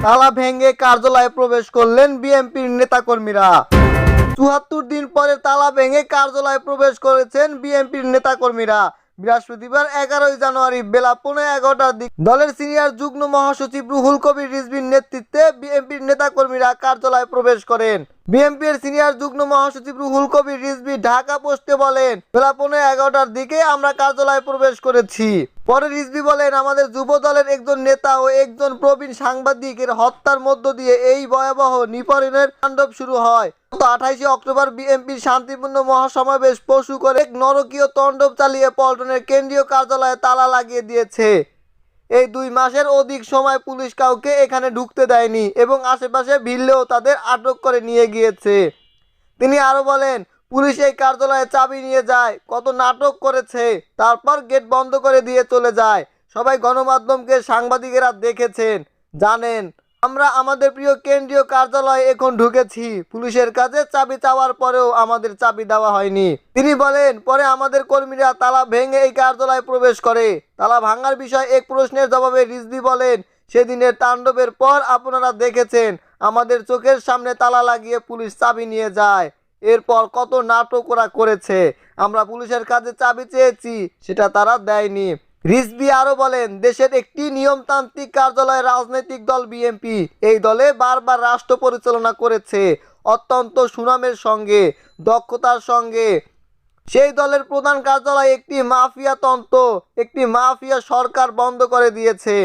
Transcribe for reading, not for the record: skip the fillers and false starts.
তালা ভেঙে কার্যালয়ে প্রবেশ করলেন বিএনপির নেতাকর্মীরা। ৭৪ দিন পরে তালা ভেঙে কার্যালয়ে প্রবেশ করেছেন বিএনপির নেতাকর্মীরা। বৃহস্পতিবার 11 জানুয়ারি বেলা 11:15টার দিকে দলের সিনিয়র যুগ্ম মহাসচিব রুহুল কবির রিজভীর নেতৃত্বে বিএনপির নেতাকর্মীরা কার্যালয়ে প্রবেশ করেন। বিএনপির সিনিয়র যুগ্ম মহাসচিব রুহুল কবির রিজভী ঢাকা পোস্টে বলেন, বেলা 11:15টার দিকে আমরা কার্যালয়ে প্রবেশ করেছি। পরে রিজভী বলেন, আমাদের যুব দলের একজন নেতা ও একজন প্রবীণ সাংবাদিকের হত্যার মধ্য দিয়ে এই ভয়াবহ নিপীড়নের তাণ্ডব শুরু হয়। 28 অক্টোবর বিএনপির শান্তিপূর্ণ মহাসমাবেশ পশু করে এক নরকীয় তাণ্ডব চালিয়ে পল্টনের কেন্দ্রীয় কার্যালয়ে তালা লাগিয়ে দিয়েছে। এই 2 মাসের অধিক সময় পুলিশ কাউকে এখানে ঢুকতে দেয়নি এবং আশেপাশে ভিড়লেও তাদের আটক করে নিয়ে গিয়েছে। তিনি আরো বলেন, পুলিশ এই কার্যালয়ে চাবি নিয়ে যায়, কত নাটক করেছে, তারপর গেট বন্ধ করে দিয়ে চলে যায়। সবাই গণমাধ্যমকে সাংবাদিকেরা দেখেছেন, জানেন। আমরা আমাদের প্রিয় কেন্দ্রীয় কার্যালয়ে এখন ঢুকেছি। পুলিশের কাছে চাবি চাওয়ার পরেও আমাদের চাবি দেওয়া হয়নি। তিনি বলেন, পরে আমাদের কর্মীরা তালা ভেঙে এই কার্যালয়ে প্রবেশ করে। তালা ভাঙার বিষয়ে এক প্রশ্নের জবাবে রিজভী বলেন, সেদিনের তাণ্ডবের পর আপনারা দেখেছেন আমাদের চোখের সামনে তালা লাগিয়ে পুলিশ চাবি নিয়ে যায়। এরপর কত নাটক ওরা করেছে। আমরা পুলিশের কাছে চাবি চেয়েছি, সেটা তারা দেয়নি। রিজভী আরো বলেন, দেশের একটি নিয়মতান্ত্রিক কার্যালয় রাজনৈতিক দল বিএনপি এই দলে বারবার রাষ্ট্র পরিচালনা করেছে অত্যন্ত সুনামের সঙ্গে, দক্ষতার সঙ্গে। সেই দলের প্রধান কার্যালয় একটি মাফিয়া তন্ত্র, একটি মাফিয়া সরকার বন্ধ করে দিয়েছে।